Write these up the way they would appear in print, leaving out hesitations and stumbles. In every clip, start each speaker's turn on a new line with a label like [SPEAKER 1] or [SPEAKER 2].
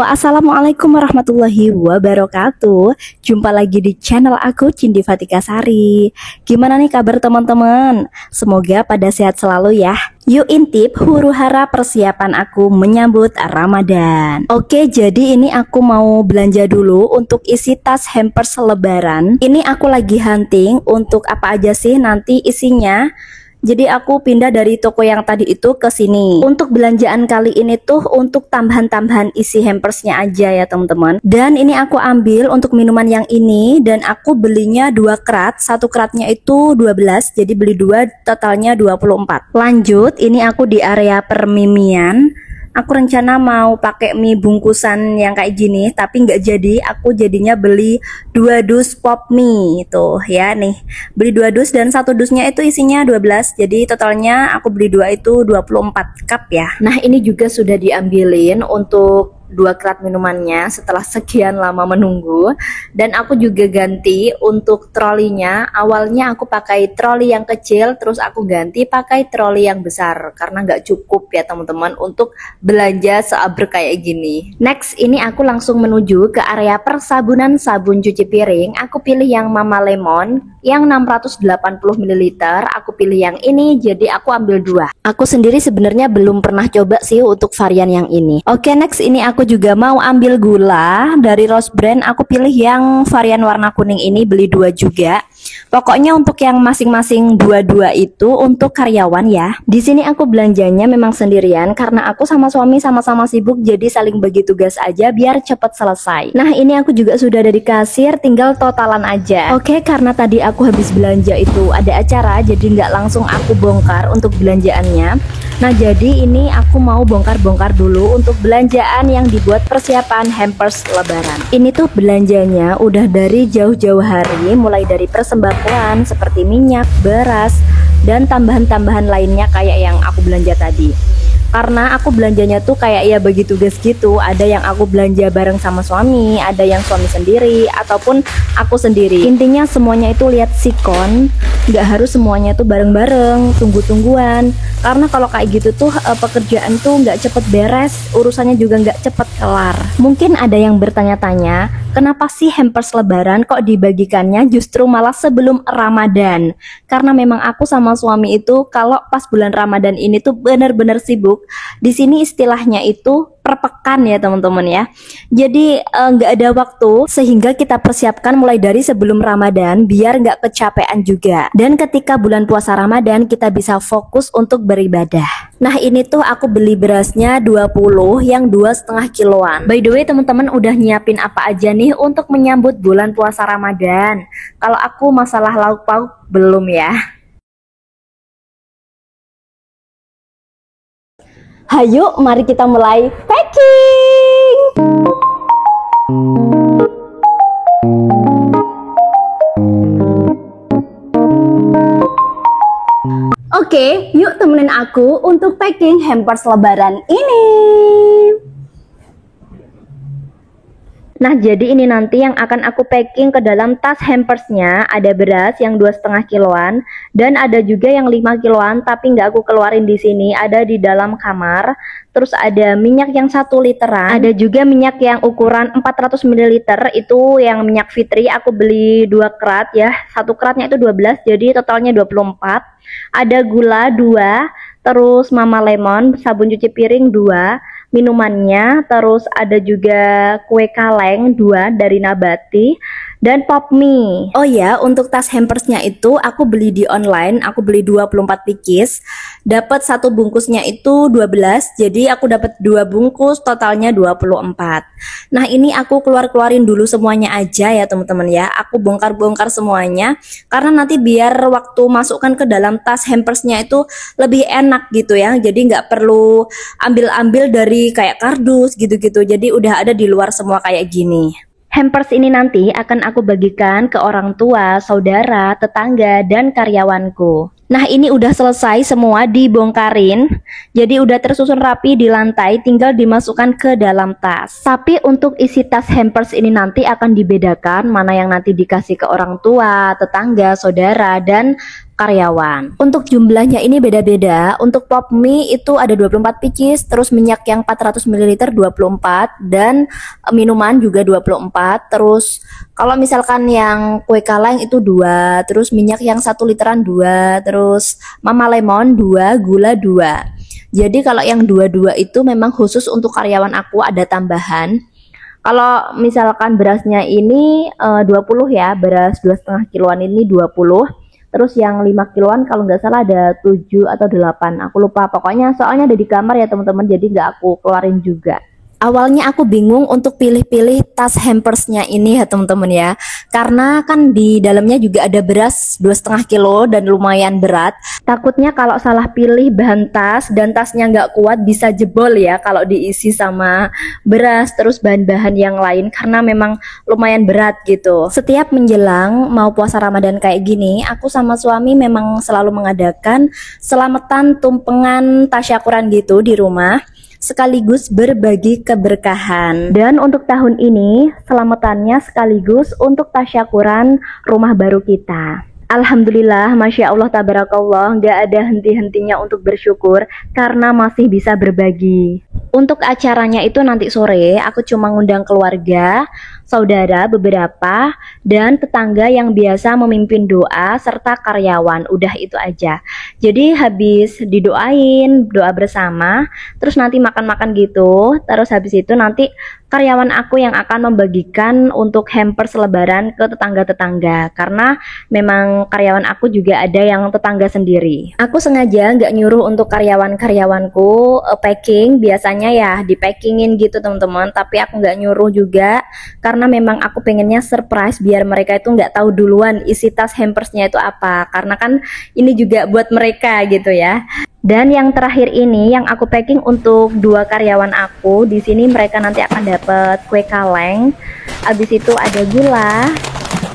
[SPEAKER 1] Assalamualaikum warahmatullahi wabarakatuh. Jumpa lagi di channel aku, Cindy Fatika Sari. Gimana nih kabar teman-teman? Semoga pada sehat selalu ya. Yuk intip huru hara persiapan aku menyambut Ramadan. Oke, jadi ini aku mau belanja dulu untuk isi tas hampers lebaran. Ini aku lagi hunting untuk apa aja sih nanti isinya. Jadi aku pindah dari toko yang tadi itu ke sini. Untuk belanjaan kali ini tuh untuk tambahan-tambahan isi hampersnya aja ya teman-teman. Dan ini aku ambil untuk minuman yang ini dan aku belinya 2 kerat. Satu keratnya itu 12, jadi beli 2 totalnya 24. Lanjut, ini aku di area permimian. Aku rencana mau pakai mie bungkusan yang kayak gini, tapi nggak jadi. Aku jadinya beli 2 dus pop mie tuh ya nih. Beli 2 dus dan 1 dusnya itu isinya 12. Jadi totalnya aku beli 2 itu 24 cup ya. Nah, ini juga sudah diambilin untuk 2 kerat minumannya setelah sekian lama menunggu. Dan aku juga ganti untuk trolinya. Awalnya aku pakai troli yang kecil, terus aku ganti pakai troli yang besar karena nggak cukup ya teman-teman untuk belanja seabrek kayak gini. Next, ini aku langsung menuju ke area persabunan sabun cuci piring. Aku pilih yang Mama Lemon yang 680 ml. Aku pilih yang ini, jadi aku ambil 2. Aku sendiri sebenarnya belum pernah coba sih untuk varian yang ini. Oke, next ini aku juga mau ambil gula dari Rose Brand. Aku pilih yang varian warna kuning ini, beli 2 juga. Pokoknya untuk yang masing-masing 2-2 itu untuk karyawan ya. Di sini aku belanjanya memang sendirian karena aku sama suami sama-sama sibuk, jadi saling bagi tugas aja biar cepet selesai. Nah, ini aku juga sudah ada di kasir, tinggal totalan aja. Oke, karena tadi aku habis belanja itu ada acara, jadi nggak langsung aku bongkar untuk belanjaannya. Nah, jadi ini aku mau bongkar-bongkar dulu untuk belanjaan yang dibuat persiapan hampers lebaran. Ini tuh belanjanya udah dari jauh-jauh hari, mulai dari persembahkuan seperti minyak, beras, dan tambahan-tambahan lainnya kayak yang aku belanja tadi. Karena aku belanjanya tuh kayak ya bagi tugas gitu. Ada yang aku belanja bareng sama suami, ada yang suami sendiri, ataupun aku sendiri. Intinya semuanya itu lihat sikon, nggak harus semuanya tuh bareng-bareng, tunggu-tungguan. Karena kalau kayak gitu tuh pekerjaan tuh nggak cepet beres, urusannya juga nggak cepet kelar. Mungkin ada yang bertanya-tanya, kenapa sih hampers lebaran kok dibagikannya justru malah sebelum Ramadan? Karena memang aku sama suami itu kalau pas bulan Ramadan ini tuh bener-bener sibuk. Di sini istilahnya itu per pekan ya teman-teman ya. Jadi nggak ada waktu, sehingga kita persiapkan mulai dari sebelum Ramadan biar nggak kecapean juga. Dan ketika bulan puasa Ramadan kita bisa fokus untuk beribadah. Nah, ini tuh aku beli berasnya 20 yang 2,5 kiloan. By the way teman-teman, udah nyiapin apa aja nih untuk menyambut bulan puasa Ramadan? Kalau aku masalah lauk pauk belum ya. Hayo, mari kita mulai packing. Oke, yuk temenin aku untuk packing hampers lebaran ini. Nah, jadi ini nanti yang akan aku packing ke dalam tas hampersnya. Ada beras yang 2,5 kiloan dan ada juga yang 5 kiloan, tapi nggak aku keluarin di sini, ada di dalam kamar. Terus ada minyak yang 1 literan, ada juga minyak yang ukuran 400 ml, itu yang minyak Fitri. Aku beli 2 kerat ya, 1 keratnya itu 12, jadi totalnya 24. Ada gula 2, terus Mama Lemon sabun cuci piring 2, minumannya, terus ada juga kue kaleng 2 dari Nabati, dan pop mie. Oh ya, untuk tas hampersnya itu aku beli di online, aku beli 24 pieces, dapat 1 bungkusnya itu 12, jadi aku dapat 2 bungkus, totalnya 24. Nah, ini aku keluarin dulu semuanya aja ya teman-teman ya. Aku bongkar-bongkar semuanya karena nanti biar waktu masukkan ke dalam tas hampersnya itu lebih enak gitu ya. Jadi nggak perlu ambil-ambil dari kayak kardus gitu-gitu. Jadi udah ada di luar semua kayak gini. Hampers ini nanti akan aku bagikan ke orang tua, saudara, tetangga, dan karyawanku. Nah, ini udah selesai semua dibongkarin. Jadi udah tersusun rapi di lantai, tinggal dimasukkan ke dalam tas. Tapi untuk isi tas hampers ini nanti akan dibedakan mana yang nanti dikasih ke orang tua, tetangga, saudara, dan karyawan. Untuk jumlahnya ini beda-beda. Untuk pop mie itu ada 24 pieces, terus minyak yang 400 ml 24 dan minuman juga 24. Terus kalau misalkan yang kue kaleng itu 2, terus minyak yang 1 literan 2, terus mama lemon 2, gula 2. Jadi kalau yang 22 itu memang khusus untuk karyawan aku, ada tambahan. Kalau misalkan berasnya ini 20 ya, beras 2,5 kiloan ini 20. Terus yang 5 kiloan kalau nggak salah ada 7 atau 8, aku lupa. Pokoknya soalnya ada di kamar ya teman-teman, jadi nggak aku keluarin juga. Awalnya aku bingung untuk pilih-pilih tas hampersnya ini ya teman-teman ya, karena kan di dalamnya juga ada beras 2,5 kilo dan lumayan berat. Takutnya kalau salah pilih bahan tas dan tasnya nggak kuat bisa jebol ya kalau diisi sama beras terus bahan-bahan yang lain, karena memang lumayan berat gitu. Setiap menjelang mau puasa Ramadan kayak gini, aku sama suami memang selalu mengadakan selamatan tumpengan tasyakuran gitu di rumah, sekaligus berbagi keberkahan. Dan untuk tahun ini selamatannya sekaligus untuk tasyakuran rumah baru kita. Alhamdulillah, Masya Allah, Tabarakallah, nggak ada henti-hentinya untuk bersyukur karena masih bisa berbagi. Untuk acaranya itu nanti sore, aku cuma ngundang keluarga, saudara beberapa, dan tetangga yang biasa memimpin doa, serta karyawan. Udah itu aja. Jadi habis didoain, doa bersama, terus nanti makan-makan gitu, terus habis itu nanti karyawan aku yang akan membagikan untuk hampers lebaran ke tetangga-tetangga, karena memang karyawan aku juga ada yang tetangga sendiri. Aku sengaja nggak nyuruh untuk karyawan-karyawanku packing, biasanya ya di packingin gitu teman-teman, tapi aku nggak nyuruh juga karena memang aku pengennya surprise biar mereka itu nggak tahu duluan isi tas hampersnya itu apa, karena kan ini juga buat mereka gitu ya. Dan yang terakhir ini yang aku packing untuk 2 karyawan aku. Di sini mereka nanti akan dapat kue kaleng. Habis itu ada gula.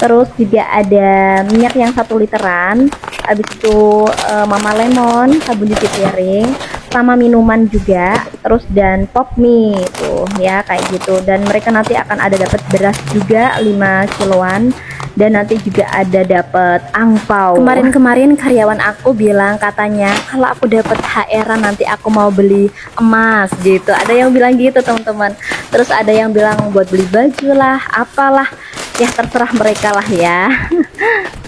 [SPEAKER 1] Terus juga ada minyak yang 1 literan. Habis itu mama lemon, sabun cuci piring, sama minuman juga. Terus dan pop mie tuh ya kayak gitu. Dan mereka nanti akan ada dapat beras juga 5 kiloan. Dan nanti juga ada dapat angpau. Kemarin karyawan aku bilang katanya kalau aku dapat HR nanti aku mau beli emas gitu. Ada yang bilang gitu teman-teman. Terus ada yang bilang buat beli baju lah, apalah. Ya terserah mereka lah ya.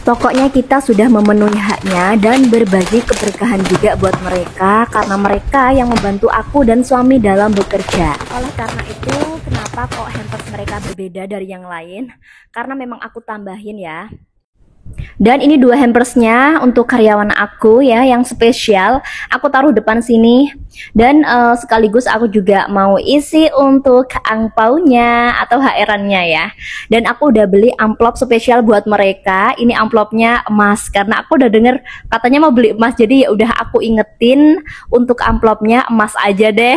[SPEAKER 1] Pokoknya kita sudah memenuhi haknya dan berbagi keberkahan juga buat mereka, karena mereka yang membantu aku dan suami dalam bekerja. Oleh karena itu, kenapa kok hampers mereka berbeda dari yang lain? Karena memang aku tambahin ya. Dan ini 2 hampersnya untuk karyawan aku ya, yang spesial. Aku taruh depan sini. Dan sekaligus aku juga mau isi untuk angpaunya atau HR-nya ya. Dan aku udah beli amplop spesial buat mereka. Ini amplopnya emas karena aku udah denger katanya mau beli emas. Jadi ya udah aku ingetin untuk amplopnya emas aja deh.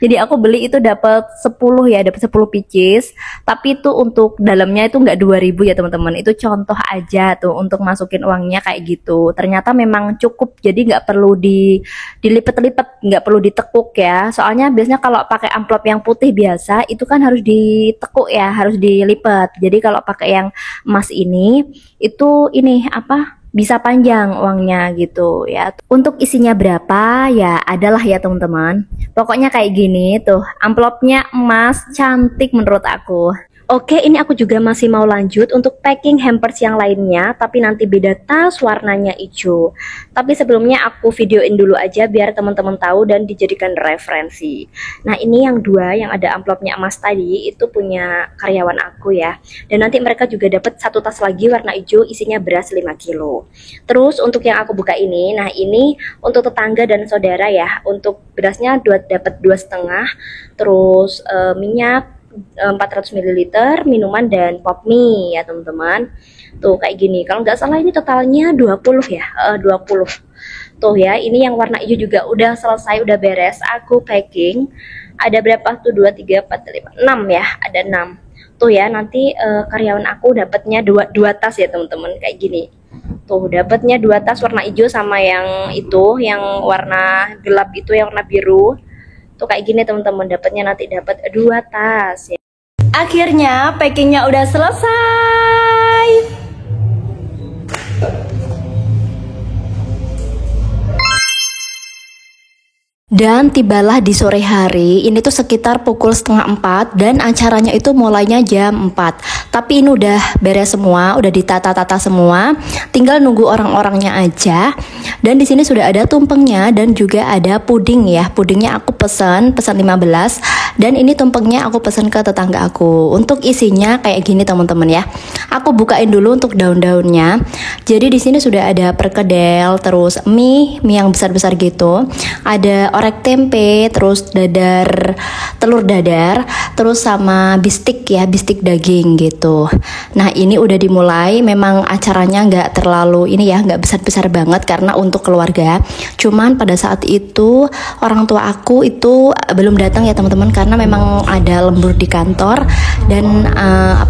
[SPEAKER 1] Jadi aku beli itu dapat 10 ya, dapat 10 pieces. Tapi itu untuk dalamnya itu nggak 2000 ya teman-teman. Itu contoh aja tuh untuk masukin uangnya kayak gitu. Ternyata memang cukup, jadi nggak perlu dilipet-lipet, nggak perlu ditekuk ya. Soalnya biasanya kalau pakai amplop yang putih biasa itu kan harus ditekuk ya, harus dilipet. Jadi kalau pakai yang emas ini itu ini apa? Bisa panjang uangnya gitu ya. Untuk isinya berapa ya adalah ya teman-teman. Pokoknya kayak gini tuh, amplopnya emas, cantik menurut aku. Oke, ini aku juga masih mau lanjut untuk packing hampers yang lainnya, tapi nanti beda tas, warnanya hijau. Tapi sebelumnya aku videoin dulu aja biar teman-teman tahu dan dijadikan referensi. Nah, ini yang 2 yang ada amplopnya emas tadi itu punya karyawan aku ya. Dan nanti mereka juga dapat 1 tas lagi warna hijau, isinya beras 5 kilo. Terus untuk yang aku buka ini, nah ini untuk tetangga dan saudara ya. Untuk berasnya dapat 2,5, terus minyak 400 ml, minuman dan pop mie ya teman-teman. Tuh kayak gini. Kalau nggak salah ini totalnya 20 ya, 20. Tuh ya, ini yang warna hijau juga udah selesai, udah beres. Aku packing. Ada berapa tuh? 2, 3, 4, 5, 6 ya, ada 6. Tuh ya, nanti karyawan aku dapatnya 2 tas ya teman-teman, kayak gini. Tuh dapatnya 2 tas warna hijau sama yang itu, yang warna gelap itu, yang warna biru. Tuh kayak gini teman-teman, dapatnya nanti dapat 2 tas ya. Akhirnya packingnya udah selesai. Dan tibalah di sore hari, ini tuh sekitar pukul 3:30 dan acaranya itu mulainya jam 4. Tapi ini udah beres semua, udah ditata-tata semua, tinggal nunggu orang-orangnya aja. Dan di sini sudah ada tumpengnya dan juga ada puding ya. Pudingnya aku pesan 15 dan ini tumpengnya aku pesan ke tetangga aku. Untuk isinya kayak gini teman-teman ya. Aku bukain dulu untuk daun-daunnya. Jadi di sini sudah ada perkedel, terus mie yang besar-besar gitu. Ada orek tempe, terus telur dadar, terus sama bistik ya, bistik daging gitu. Nah ini udah dimulai, memang acaranya nggak terlalu ini ya, nggak besar-besar banget karena untuk keluarga. Cuman pada saat itu orang tua aku itu belum datang ya teman-teman, karena memang ada lembur di kantor dan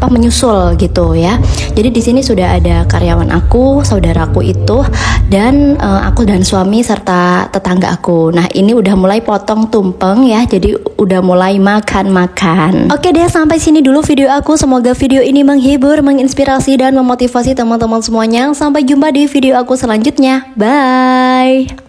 [SPEAKER 1] menyusul gitu ya. Jadi di sini sudah ada karyawan aku, saudaraku itu, dan aku dan suami serta tetangga aku. Nah ini udah mulai potong tumpeng ya, jadi udah mulai makan-makan. Oke deh, sampai sini dulu video aku. Semoga video ini menghibur, menginspirasi, dan memotivasi teman-teman semuanya. Sampai jumpa di video aku selanjutnya. Bye.